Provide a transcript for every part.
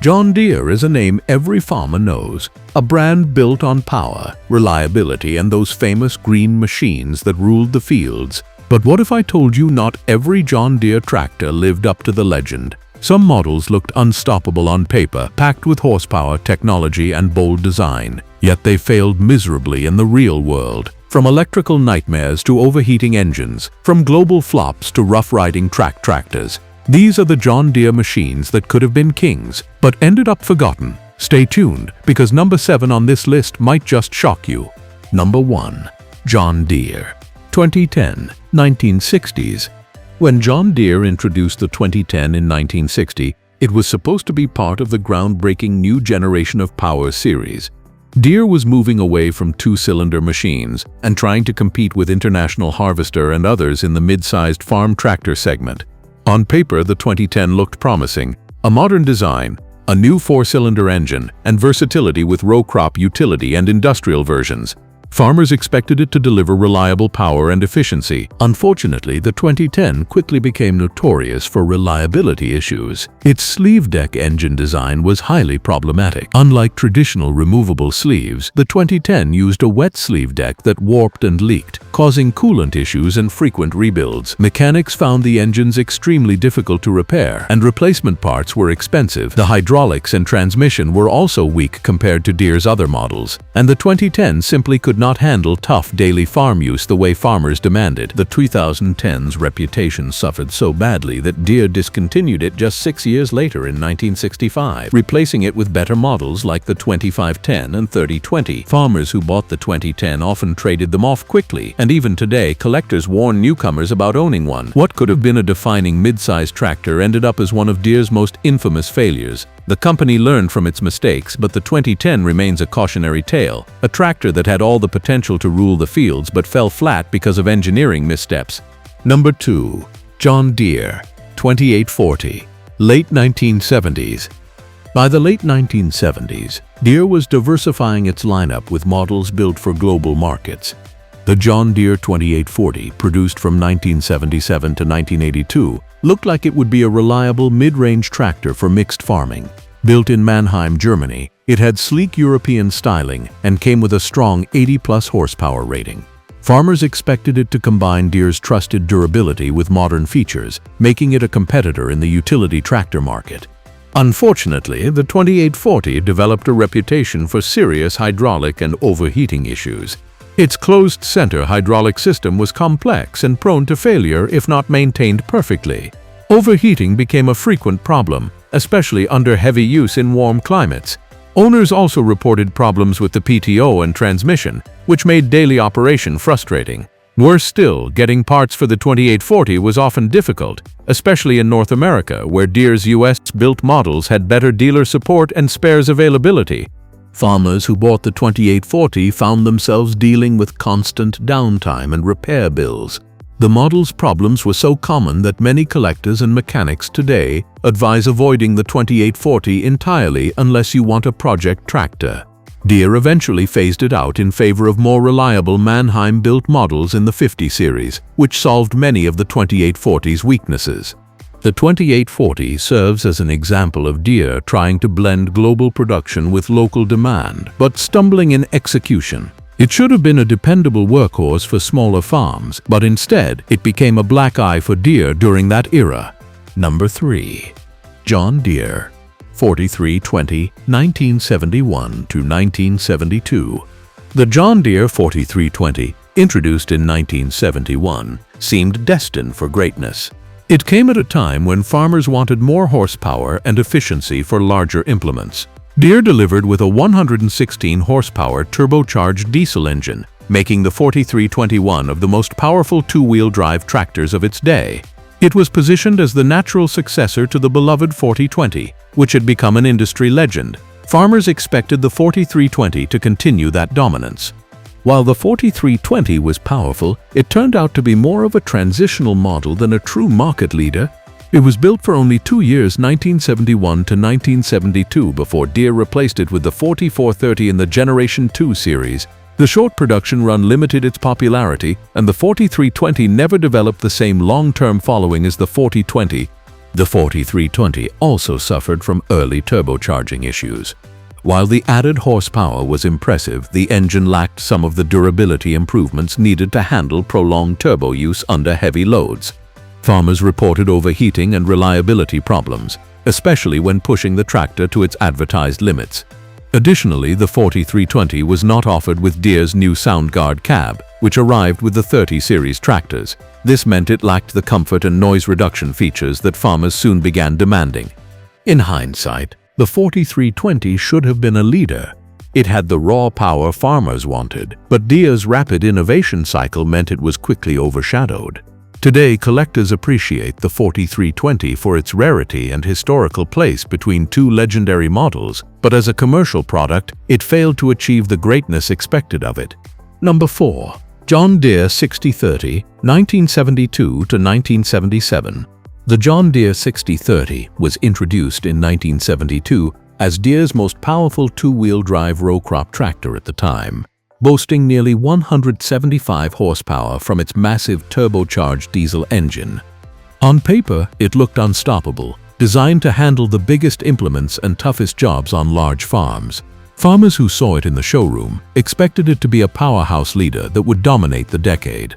John Deere is a name every farmer knows, a brand built on power, reliability, and those famous green machines that ruled the fields. But what if I told you not every John Deere tractor lived up to the legend? Some models looked unstoppable on paper, packed with horsepower, technology, and bold design. Yet they failed miserably in the real world. From electrical nightmares to overheating engines, from global flops to rough-riding track tractors. These are the John Deere machines that could have been kings, but ended up forgotten. Stay tuned, because number 7 on this list might just shock you. Number 1. John Deere. 2010, 1960s. When John Deere introduced the 2010 in 1960, it was supposed to be part of the groundbreaking new generation of power series. Deere was moving away from two-cylinder machines and trying to compete with International Harvester and others in the mid-sized farm tractor segment. On paper, the 2010 looked promising. A modern design, a new 4-cylinder engine, and versatility with row crop utility and industrial versions. Farmers expected it to deliver reliable power and efficiency. Unfortunately, the 2010 quickly became notorious for reliability issues. Its sleeve deck engine design was highly problematic. Unlike traditional removable sleeves, the 2010 used a wet sleeve deck that warped and leaked, causing coolant issues and frequent rebuilds. Mechanics found the engines extremely difficult to repair, and replacement parts were expensive. The hydraulics and transmission were also weak compared to Deere's other models, and the 2010 simply could not handle tough daily farm use the way farmers demanded. The 2010's reputation suffered so badly that Deere discontinued it just 6 years later in 1965, replacing it with better models like the 2510 and 3020. Farmers who bought the 2010 often traded them off quickly, and even today, collectors warn newcomers about owning one. What could have been a defining mid-sized tractor ended up as one of Deere's most infamous failures. The company learned from its mistakes, but the 2010 remains a cautionary tale, a tractor that had all the potential to rule the fields but fell flat because of engineering missteps. Number 2. John Deere. 2840. Late 1970s. By the late 1970s, Deere was diversifying its lineup with models built for global markets. The John Deere 2840, produced from 1977 to 1982, looked like it would be a reliable mid-range tractor for mixed farming. Built in Mannheim, Germany, it had sleek European styling and came with a strong 80-plus horsepower rating. Farmers expected it to combine Deere's trusted durability with modern features, making it a competitor in the utility tractor market. Unfortunately, the 2840 developed a reputation for serious hydraulic and overheating issues. Its closed-center hydraulic system was complex and prone to failure if not maintained perfectly. Overheating became a frequent problem, especially under heavy use in warm climates. Owners also reported problems with the PTO and transmission, which made daily operation frustrating. Worse still, getting parts for the 2840 was often difficult, especially in North America, where Deere's US-built models had better dealer support and spares availability. Farmers who bought the 2840 found themselves dealing with constant downtime and repair bills. The model's problems were so common that many collectors and mechanics today advise avoiding the 2840 entirely unless you want a project tractor. Deere eventually phased it out in favor of more reliable Mannheim-built models in the 50 series, which solved many of the 2840's weaknesses. The 2840 serves as an example of Deere trying to blend global production with local demand, but stumbling in execution. It should have been a dependable workhorse for smaller farms, but instead, it became a black eye for Deere during that era. Number 3. John Deere. 4320, 1971 to 1972. The John Deere 4320, introduced in 1971, seemed destined for greatness. It came at a time when farmers wanted more horsepower and efficiency for larger implements. Deere delivered with a 116 horsepower turbocharged diesel engine, making the 4320 one of the most powerful two-wheel drive tractors of its day. It was positioned as the natural successor to the beloved 4020, which had become an industry legend. Farmers expected the 4320 to continue that dominance. While the 4320 was powerful, it turned out to be more of a transitional model than a true market leader. It was built for only 2 years, 1971 to 1972, before Deere replaced it with the 4430 in the Generation 2 series. The short production run limited its popularity, and the 4320 never developed the same long-term following as the 4020. The 4320 also suffered from early turbocharging issues. While the added horsepower was impressive, the engine lacked some of the durability improvements needed to handle prolonged turbo use under heavy loads. Farmers reported overheating and reliability problems, especially when pushing the tractor to its advertised limits. Additionally, the 4320 was not offered with Deere's new SoundGuard cab, which arrived with the 30 series tractors. This meant it lacked the comfort and noise reduction features that farmers soon began demanding. In hindsight, the 4320 should have been a leader. It had the raw power farmers wanted, but Deere's rapid innovation cycle meant it was quickly overshadowed. Today, collectors appreciate the 4320 for its rarity and historical place between two legendary models, but as a commercial product, it failed to achieve the greatness expected of it. Number 4. John Deere 6030, 1972 to 1977. The John Deere 6030 was introduced in 1972 as Deere's most powerful two-wheel drive row crop tractor at the time, boasting nearly 175 horsepower from its massive turbocharged diesel engine. On paper, it looked unstoppable, designed to handle the biggest implements and toughest jobs on large farms. Farmers who saw it in the showroom expected it to be a powerhouse leader that would dominate the decade.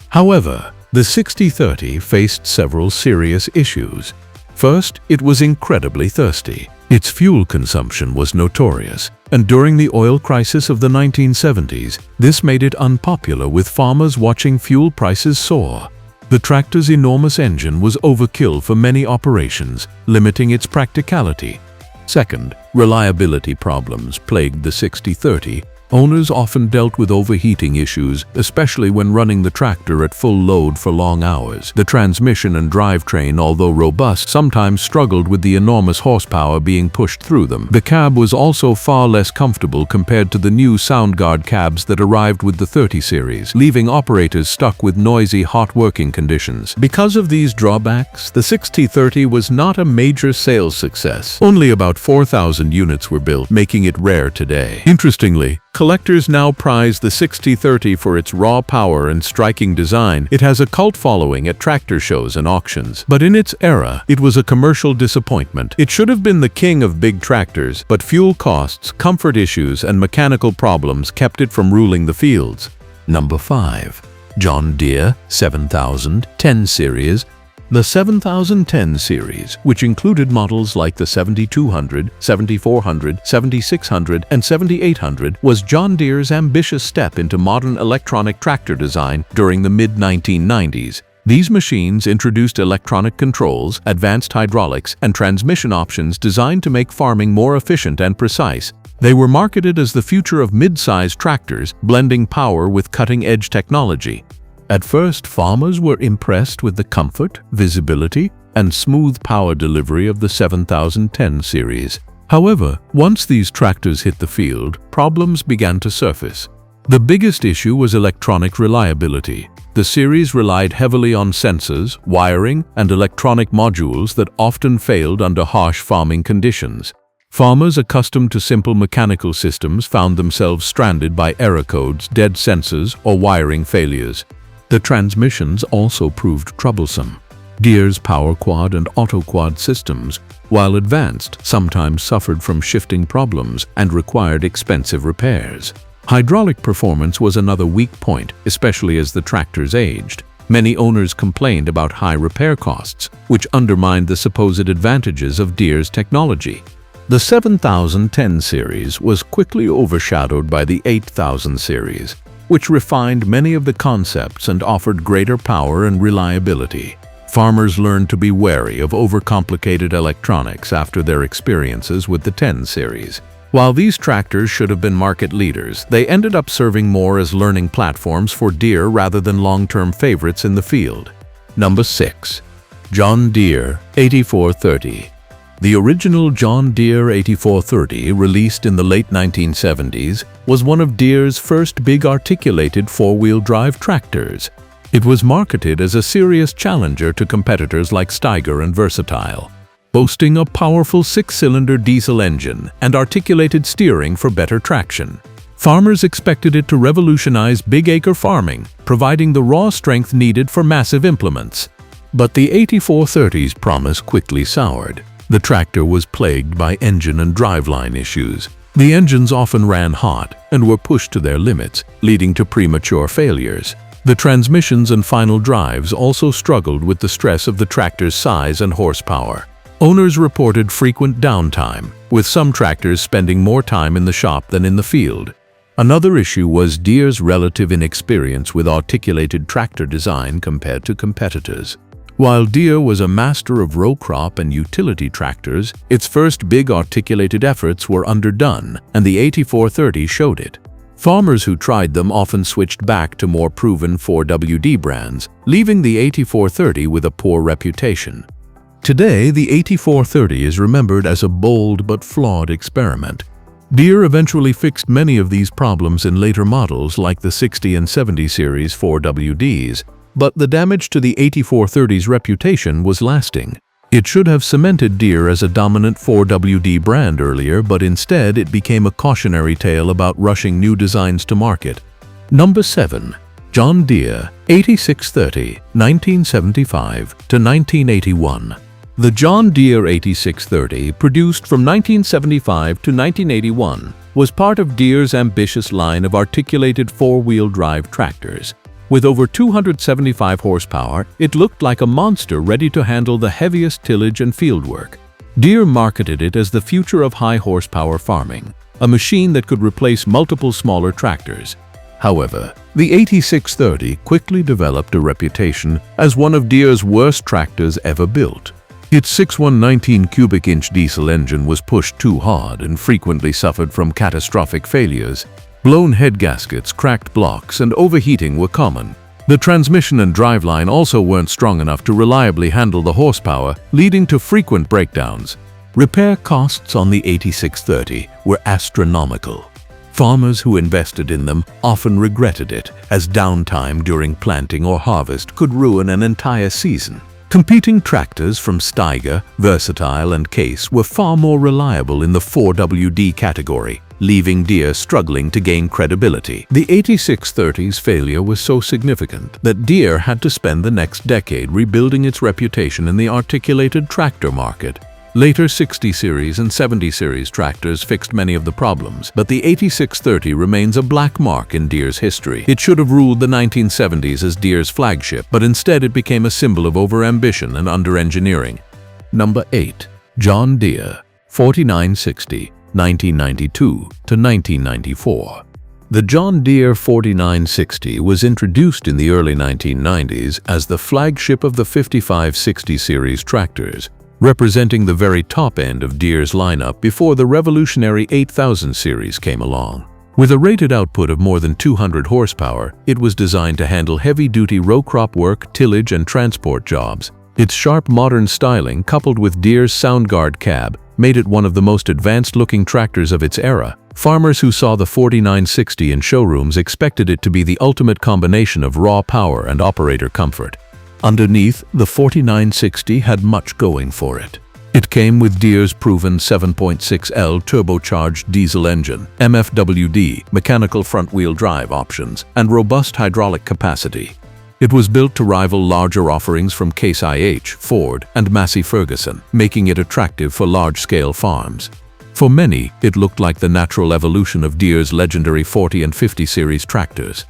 However, the 6030 faced several serious issues. First, it was incredibly thirsty. Its fuel consumption was notorious, and during the oil crisis of the 1970s, this made it unpopular with farmers watching fuel prices soar. The tractor's enormous engine was overkill for many operations, limiting its practicality. Second, reliability problems plagued the 6030. Owners often dealt with overheating issues, especially when running the tractor at full load for long hours. The transmission and drivetrain, although robust, sometimes struggled with the enormous horsepower being pushed through them. The cab was also far less comfortable compared to the new SoundGuard cabs that arrived with the 30 series, leaving operators stuck with noisy, hot working conditions. Because of these drawbacks, the 6030 was not a major sales success. Only about 4,000 units were built, making it rare today. Interestingly, collectors now prize the 6030 for its raw power and striking design. It has a cult following at tractor shows and auctions. But in its era, it was a commercial disappointment. It should have been the king of big tractors, but fuel costs, comfort issues, and mechanical problems kept it from ruling the fields. Number 5. John Deere 7010 series. The 7010 series, which included models like the 7200, 7400, 7600, and 7800, was John Deere's ambitious step into modern electronic tractor design during the mid-1990s. These machines introduced electronic controls, advanced hydraulics, and transmission options designed to make farming more efficient and precise. They were marketed as the future of mid-sized tractors, blending power with cutting-edge technology. At first, farmers were impressed with the comfort, visibility, and smooth power delivery of the 7010 series. However, once these tractors hit the field, problems began to surface. The biggest issue was electronic reliability. The series relied heavily on sensors, wiring, and electronic modules that often failed under harsh farming conditions. Farmers accustomed to simple mechanical systems found themselves stranded by error codes, dead sensors, or wiring failures. The transmissions also proved troublesome. Deere's Power Quad and Auto Quad systems, while advanced, sometimes suffered from shifting problems and required expensive repairs. Hydraulic performance was another weak point, especially as the tractors aged. Many owners complained about high repair costs, which undermined the supposed advantages of Deere's technology. The 7010 series was quickly overshadowed by the 8000 series, which refined many of the concepts and offered greater power and reliability. Farmers learned to be wary of overcomplicated electronics after their experiences with the 10 series. While these tractors should have been market leaders, they ended up serving more as learning platforms for Deere rather than long-term favorites in the field. Number 6. John Deere 8430. The original John Deere 8430, released in the late 1970s, was one of Deere's first big articulated four-wheel drive tractors. It was marketed as a serious challenger to competitors like Steiger and Versatile, boasting a powerful six-cylinder diesel engine and articulated steering for better traction. Farmers expected it to revolutionize big-acre farming, providing the raw strength needed for massive implements. But the 8430's promise quickly soured. The tractor was plagued by engine and driveline issues. The engines often ran hot and were pushed to their limits, leading to premature failures. The transmissions and final drives also struggled with the stress of the tractor's size and horsepower. Owners reported frequent downtime, with some tractors spending more time in the shop than in the field. Another issue was Deere's relative inexperience with articulated tractor design compared to competitors. While Deere was a master of row crop and utility tractors, its first big articulated efforts were underdone, and the 8430 showed it. Farmers who tried them often switched back to more proven 4WD brands, leaving the 8430 with a poor reputation. Today, the 8430 is remembered as a bold but flawed experiment. Deere eventually fixed many of these problems in later models like the 60 and 70 series 4WDs, but the damage to the 8430's reputation was lasting. It should have cemented Deere as a dominant 4WD brand earlier, but instead it became a cautionary tale about rushing new designs to market. Number 7. John Deere 8630, 1975 to 1981. The John Deere 8630, produced from 1975 to 1981, was part of Deere's ambitious line of articulated four-wheel drive tractors. With over 275 horsepower, it looked like a monster ready to handle the heaviest tillage and fieldwork. Deere marketed it as the future of high-horsepower farming, a machine that could replace multiple smaller tractors. However, the 8630 quickly developed a reputation as one of Deere's worst tractors ever built. Its 6.119 cubic inch diesel engine was pushed too hard and frequently suffered from catastrophic failures. Blown head gaskets, cracked blocks, and overheating were common. The transmission and driveline also weren't strong enough to reliably handle the horsepower, leading to frequent breakdowns. Repair costs on the 8630 were astronomical. Farmers who invested in them often regretted it, as downtime during planting or harvest could ruin an entire season. Competing tractors from Steiger, Versatile, and Case were far more reliable in the 4WD category, leaving Deere struggling to gain credibility. The 8630's failure was so significant that Deere had to spend the next decade rebuilding its reputation in the articulated tractor market. Later 60 series and 70 series tractors fixed many of the problems, but the 8630 remains a black mark in Deere's history. It should have ruled the 1970s as Deere's flagship, but instead it became a symbol of over-ambition and under-engineering. Number 8. John Deere 4960, 1992 to 1994. The John Deere 4960 was introduced in the early 1990s as the flagship of the 5560 series tractors, representing the very top end of Deere's lineup before the revolutionary 8000 series came along. With a rated output of more than 200 horsepower, it was designed to handle heavy-duty row crop work, tillage, and transport jobs. Its sharp modern styling, coupled with Deere's SoundGuard cab, made it one of the most advanced-looking tractors of its era. Farmers who saw the 4960 in showrooms expected it to be the ultimate combination of raw power and operator comfort. Underneath, the 4960 had much going for it. It came with Deere's proven 7.6L turbocharged diesel engine, MFWD, mechanical front-wheel drive options, and robust hydraulic capacity. It was built to rival larger offerings from Case IH, Ford, and Massey Ferguson, making it attractive for large-scale farms. For many, it looked like the natural evolution of Deere's legendary 40 and 50 series tractors.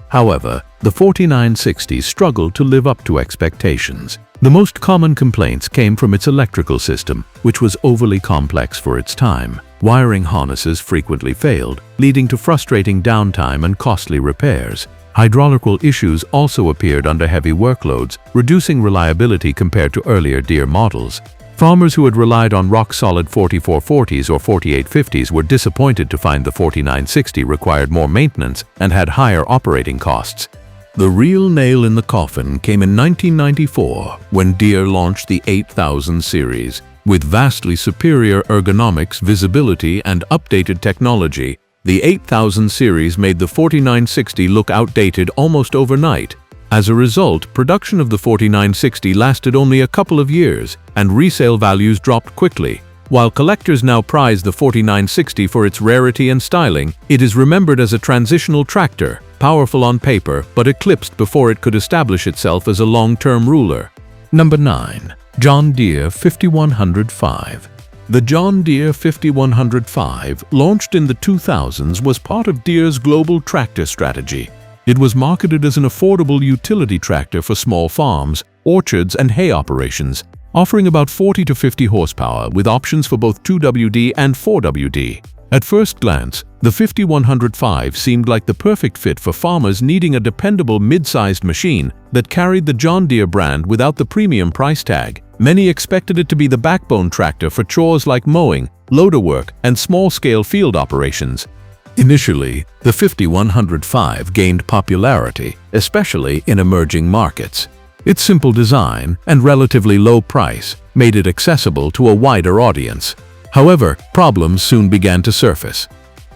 However, the 4960 struggled to live up to expectations. The most common complaints came from its electrical system, which was overly complex for its time. Wiring harnesses frequently failed, leading to frustrating downtime and costly repairs. Hydraulical issues also appeared under heavy workloads, reducing reliability compared to earlier Deere models. Farmers who had relied on rock-solid 4440s or 4850s were disappointed to find the 4960 required more maintenance and had higher operating costs. The real nail in the coffin came in 1994 when Deere launched the 8000 series. With vastly superior ergonomics, visibility, and updated technology, the 8000 series made the 4960 look outdated almost overnight. As a result, production of the 4960 lasted only a couple of years, and resale values dropped quickly. While collectors now prize the 4960 for its rarity and styling, it is remembered as a transitional tractor, powerful on paper but eclipsed before it could establish itself as a long-term ruler. Number 9. John Deere 5105. The John Deere 5105, launched in the 2000s, was part of Deere's global tractor strategy. It was marketed as an affordable utility tractor for small farms, orchards, and hay operations, offering about 40 to 50 horsepower with options for both 2WD and 4WD. At first glance, the 5105 seemed like the perfect fit for farmers needing a dependable mid-sized machine that carried the John Deere brand without the premium price tag. Many expected it to be the backbone tractor for chores like mowing, loader work, and small-scale field operations. Initially, the 5105 gained popularity, especially in emerging markets. Its simple design and relatively low price made it accessible to a wider audience. However, problems soon began to surface.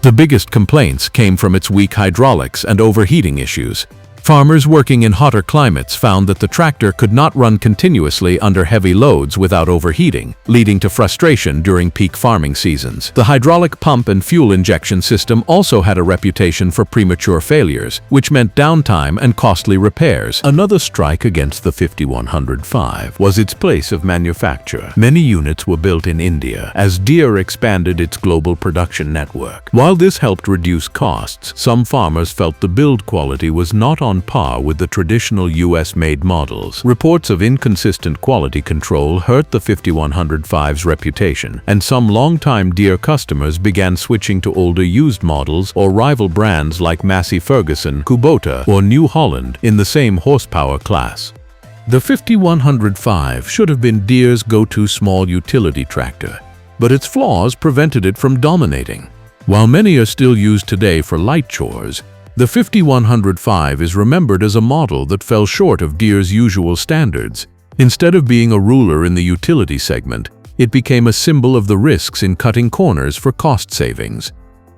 The biggest complaints came from its weak hydraulics and overheating issues. Farmers working in hotter climates found that the tractor could not run continuously under heavy loads without overheating, leading to frustration during peak farming seasons. The hydraulic pump and fuel injection system also had a reputation for premature failures, which meant downtime and costly repairs. Another strike against the 5105 was its place of manufacture. Many units were built in India as Deere expanded its global production network. While this helped reduce costs, some farmers felt the build quality was not on par with the traditional US-made models. Reports of inconsistent quality control hurt the 5105's reputation, and some longtime Deere customers began switching to older used models or rival brands like Massey Ferguson, Kubota, or New Holland in the same horsepower class. The 5105 should have been Deere's go-to small utility tractor, but its flaws prevented it from dominating. While many are still used today for light chores, the 5105 is remembered as a model that fell short of Deere's usual standards. Instead of being a ruler in the utility segment, it became a symbol of the risks in cutting corners for cost savings.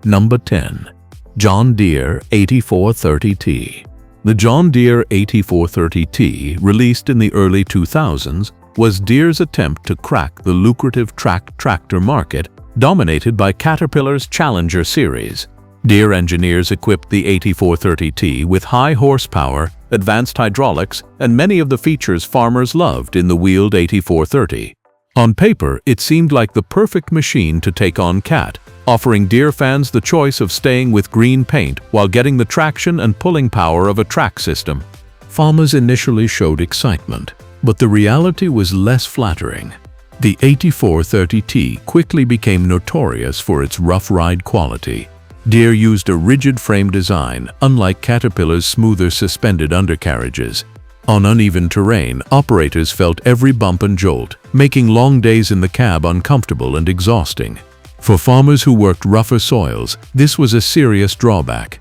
Number 10. John Deere 8430T. The John Deere 8430T, released in the early 2000s, was Deere's attempt to crack the lucrative track tractor market dominated by Caterpillar's Challenger series. Deere engineers equipped the 8430T with high horsepower, advanced hydraulics, and many of the features farmers loved in the wheeled 8430. On paper, it seemed like the perfect machine to take on Cat, offering Deere fans the choice of staying with green paint while getting the traction and pulling power of a track system. Farmers initially showed excitement, but the reality was less flattering. The 8430T quickly became notorious for its rough ride quality. Deere used a rigid frame design, unlike Caterpillar's smoother suspended undercarriages. On uneven terrain, operators felt every bump and jolt, making long days in the cab uncomfortable and exhausting. For farmers who worked rougher soils, this was a serious drawback.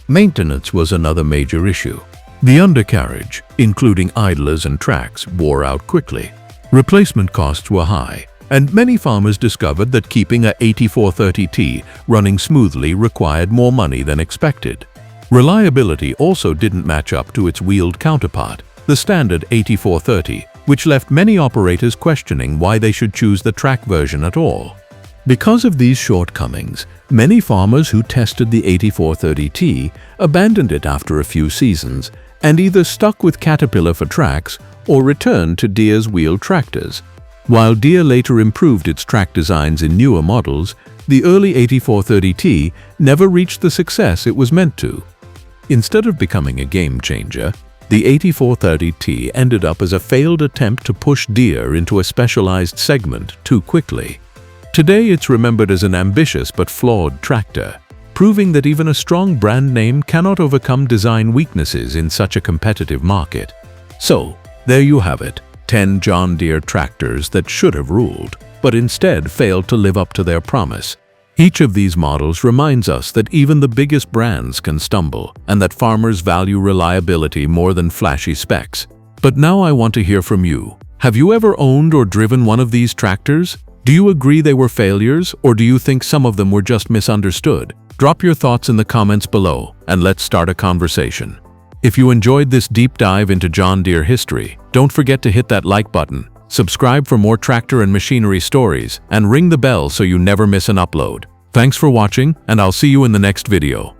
Maintenance was another major issue. The undercarriage, including idlers and tracks, wore out quickly. Replacement costs were high, and many farmers discovered that keeping a 8430T running smoothly required more money than expected. Reliability also didn't match up to its wheeled counterpart, the standard 8430, which left many operators questioning why they should choose the track version at all. Because of these shortcomings, many farmers who tested the 8430T abandoned it after a few seasons and either stuck with Caterpillar for tracks or returned to Deere's wheeled tractors. While Deere later improved its track designs in newer models, the early 8430T never reached the success it was meant to. Instead of becoming a game changer, the 8430T ended up as a failed attempt to push Deere into a specialized segment too quickly. Today it's remembered as an ambitious but flawed tractor, proving that even a strong brand name cannot overcome design weaknesses in such a competitive market. So, there you have it. 10 John Deere tractors that should have ruled, but instead failed to live up to their promise. Each of these models reminds us that even the biggest brands can stumble, and that farmers value reliability more than flashy specs. But now I want to hear from you. Have you ever owned or driven one of these tractors? Do you agree they were failures, or do you think some of them were just misunderstood? Drop your thoughts in the comments below, and let's start a conversation. If you enjoyed this deep dive into John Deere history, don't forget to hit that like button, subscribe for more tractor and machinery stories, and ring the bell so you never miss an upload. Thanks for watching, and I'll see you in the next video.